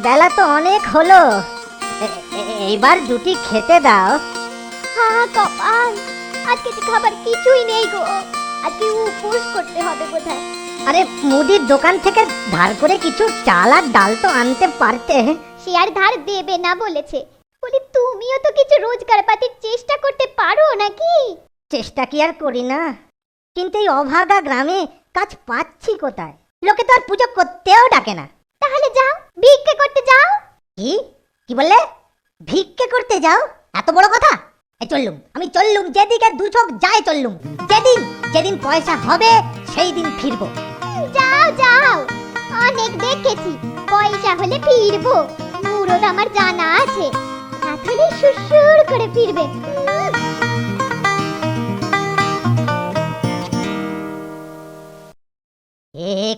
বেলা তো অনেক হলো, এবার দুটি খেতে দাও। কপাল, আজকে যে খাবার কিছুই নেই গো, আজকে উপোস করতে হবে বোধহয়। আরে মুদির দোকান থেকে ধার করে কিছু চাল আর ডাল তো আনতে পারতে। সে আর ধার দেবে না বলেছে। বলি তুমিও তো কিছু রোজগার পাতির চেষ্টা করতে পারো নাকি? চেষ্টা কি আর করি না, কিন্তু এই অভাগা গ্রামে কাজ পাচ্ছি কোথায়? লোকে তো আর পুজো করতেও ডাকে না। তাহলে যাও, ভিক্ষে করতে যাও। কি কি বললে? ভিক্ষে করতে যাও? এত বড় কথা? চললুম, আমি চললুম, যেদিকে দু চোখ যায় চললুম। যেদিন পয়সা হবে সেই দিন ফিরবো। যাও যাও, অনেক দেখেছি পয়সা হলে ফিরবো। মুরদ আমার জানা আছে, রাত হলে সুসুর করে ফিরবে।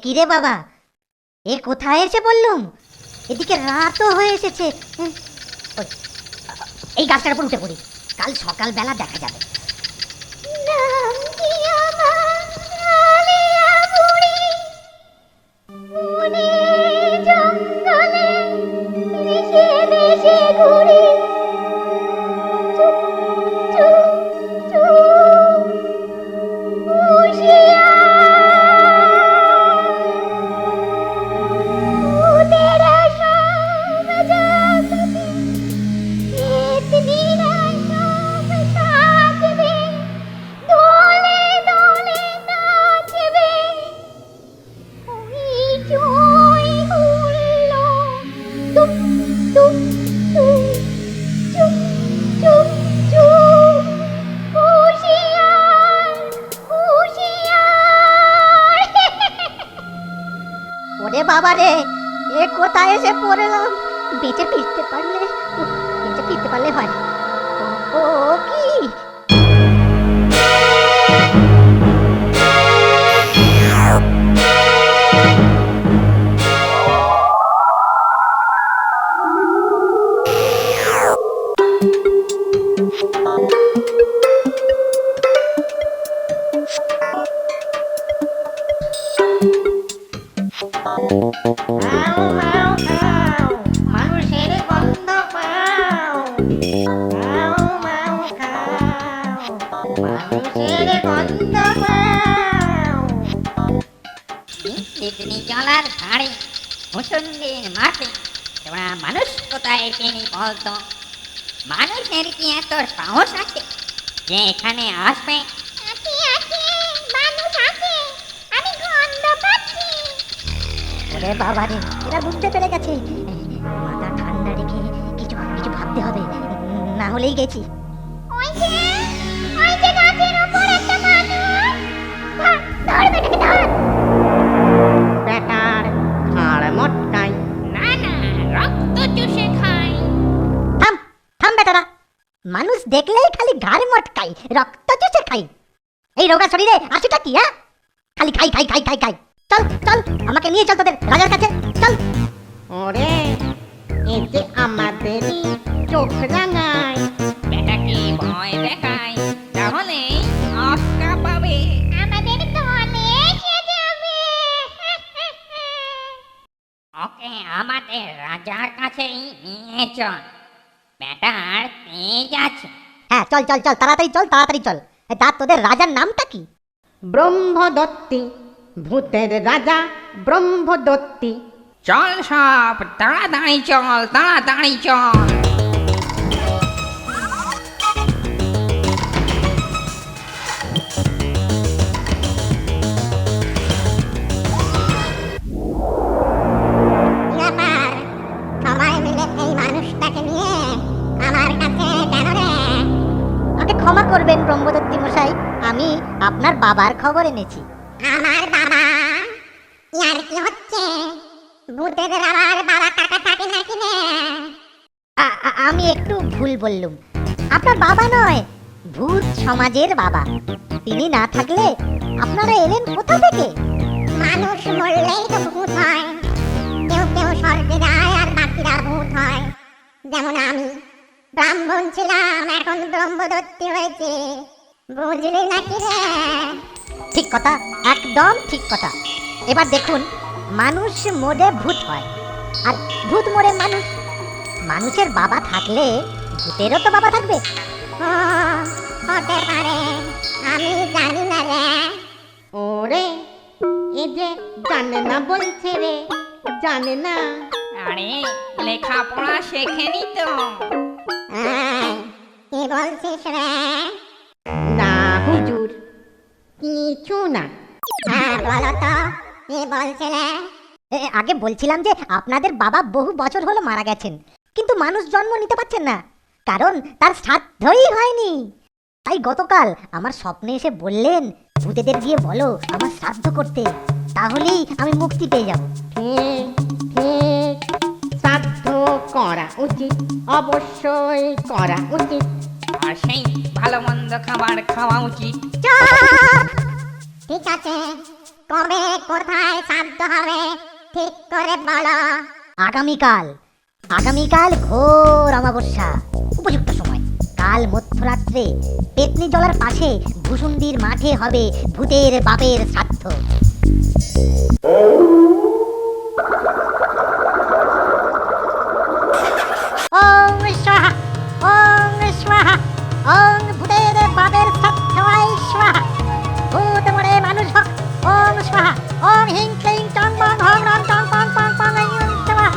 কি রে বাবা, এ কোথায় এসে বললুম? এদিকে রাতও হয়ে এসেছে। এই গাছটার উপর উঠে পড়ি, কাল সকালবেলা দেখা যাবে। নাম কি আমার আলিয়া বুড়ি, বনে জঙ্গলে দেশে দেশে ঘুরি। চুপ চুপ চুপ হুঁশিয়ার, তেরা সব জাগবে, ইতনিরা সব থাকবে, দোলে দোলে নাচবে। হইচই হুল্লো, টুপ টুপ টুপ, চুপ চুপ চুপ, হুঁশিয়ার হুঁশিয়ার। ওরে বাবা রে, এ কোথায় এসে পড়লাম? বেঁচে ফিরতে পারলে, বেঁচে ফিরতে পারলে হয়। ও কি মানুষের গন্ধ পাও, মানুষের গন্ধ পাও। ইডলি জলার ধারে মুসল্লির মাঠে তোরা মানুষ কোথায় পেনি বলতো? মানুষের কি এত সাহস আছে যে এখানে আসবে? আছে আছে, মানুষ আছে, আমি গন্ধ পাচ্ছি। ওরে বাবা রে, এরা বুঝতে পেরে গেছে। মাথা ঠান্ডা রেখে কিছু কিছু ভাবতে হবে, না হলেই গেছি। ওই যে গাছের উপর একটা মানুষ। ধর বেটাকে ধর। বেটার ঘাড় মটকাই। না না, রক্ত চুষে খাই। থাম থাম বেটারা, মানুষ দেখলেই খালি ঘাড় মটকাই, রক্ত চুষে খাই। এই রোগা শরীরে আসুটা কি? হ্যাঁ, খালি খাই খাই খাই খাই খাই। চল চল, আমাকে নিয়ে চল তোদের রাজার কাছে, চল। ওরে এতে আমাদেরই চোখ রাঙায়। বেটাকে ভয় দেখাই, তাহলে আস্কা পাবে। আমাদের দলে এসে যাবে। ওকে আমাদের রাজার কাছেই নিয়ে চল, বেটার তেজ আছে। হ্যাঁ চল চল চল, তাড়াতাড়ি চল, তাড়াতাড়ি চল। তা তোদের রাজার নামটা কি? ব্রহ্মদত্তি, ভূতের রাজা ব্রহ্মদত্তি। চল সব, তাড়াতাড়ি চল, তাড়াতাড়ি চল। সবাই মিলে এই মানুষটাকে নিয়ে আমার কাছে কেন রে? আমাকে ক্ষমা করবেন ব্রহ্মদত্তি মশাই, আমি আপনার বাবার খবর এনেছি। আমার বাবা? ইয়ার কি হচ্ছে? ভূতেদের আবার বাবা কাকা থাকে নাকি রে? আমি একটু ভুল বললুম, আপনার বাবা নয়, ভূত সমাজের বাবা। তিনি না থাকলে আপনারা এলেন কোথা থেকে? মানুষ মরলেই তো ভূত হয়, কেউ কেউ স্বর্গে যায় আর বাকিরা ভূত হয়। যেমন আমি ব্রাহ্মণ ছিলাম, এখন ব্রহ্মদত্তি হয়েছে, বুঝলি নাকি রে? ঠিক কথা, একদম ঠিক কথা। এবার দেখুন, মানুষ মরে ভূত হয়, আর ভূত মরে মানুষ, মানুষের বাবা থাকলে ভূতেরও তো বাবা থাকবে। ও, হতে পারে, আমি জানি না রে। ওরে এ যে জানে না বলছে রে, জানে না। আরে লেখাপড়া শেখেনি তো। এই, কি বলছিস রে? না হুজুর, কিছু না। হ্যাঁ বলো তো, কি বলছিলে? আগে বলছিলাম যে আপনাদের বাবা বহু বছর হলো মারা গেছেন, কিন্তু মানুষ জন্ম নিতে পারছেন না, কারণ তার শ্রাদ্ধই হয়নি। তাই গতকাল আমার স্বপ্নে এসে বললেন, ভূতেদের গিয়ে বলো আমার শ্রাদ্ধ করতে, তাহলেই আমি মুক্তি পেয়ে যাব। ঠিক ঠিক, শ্রাদ্ধ করা উচিত, অবশ্যই করা উচিত। আর সেই ভালো মন্দ খাবার খাওয়া উচিত। চুপ! ঠিক আছে, কবে কোথায় শ্রাদ্ধ হবে ঠিক করে বলো। আগামীকাল, আগামীকাল ঘোর অমাবস্যা, উপযুক্ত সময় কাল মধ্যরাত্রে পেতনি জলার পাশে ভূসুন্ডির মাঠে হবে ভূতের বাপের শ্রাদ্ধ। ওং স্বাহা, ওং স্বাহা, ওং ভূতের বাপের শ্রাদ্ধায় স্বাহা। ভূত মরে মানুষ হোক, ওং স্বাহা, ওং হিং ক্লিং চং বং হং রং চং পং পং পং ইং স্বাহা,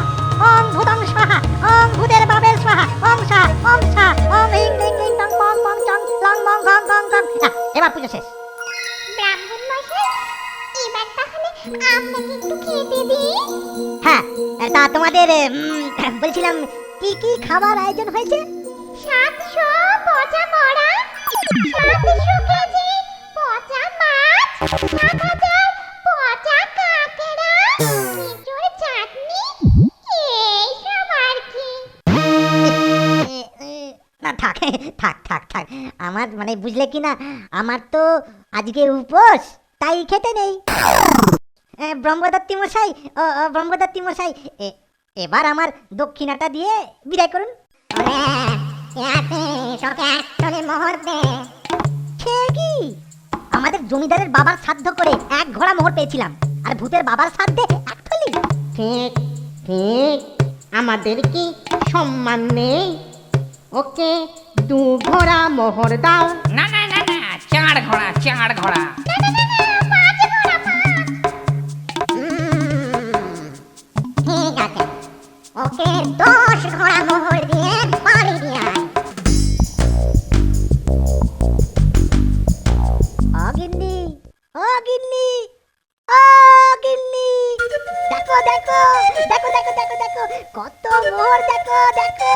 ওং ভূতং স্বাহা, ওং ভূতের বাপের স্বাহা, ওং স্বাহা, ওং স্বাহা, ওং হিং ক্লিং ক্লিং চং পং পং চং লং বং গং গং গং। এবার পুজো শেষ। ব্রাহ্মণ মশাই, এবার তাহলে আপনাকে একটু খেতে দিই। হ্যাঁ, তা তোমাদের বলছিলাম কি কি খাবার আয়োজন হয়েছে? 700 পচা মরা, 700 কেজি পচা মাছ, 7000 পচা কাঁকড়া, এঁচোড় চাটনি, এইসব আর কি। না থাক থাক থাক থাক, আমার মানে বুঝলে কি না, আমার তো আজকে উপোস, তাই খেতে নেই। ব্রহ্মদত্তি মশাই, ও ব্রহ্মদত্তি মশাই, এবার আমার দক্ষিণাটা দিয়ে বিদায় করুন। ওরে, কে আছিস? ওকে এক্ষুনি মোহর দে। সে কি, আমাদের জমিদারের বাবার শ্রাদ্ধ করে 1 ঘোড়া মোহর পেয়েছিলাম, আর ভূতের বাবার শ্রাদ্ধে 1 থলি। ঠিক ঠিক, আমাদের কি সম্মান নেই? ওকে 2 ঘোড়া মোহর দাও। না না না না, 4 ঘোড়া, 4 ঘোড়া। ঠিক আছে, ওকে 10 ঘোড়া মোহর দিয়ে বাড়ি দিয়ে আয়। অগিন্নি, অগিন্নি, অগিন্নি, দেখো দেখো দেখো দেখো দেখো দেখো, কত মোহর দেখো দেখো।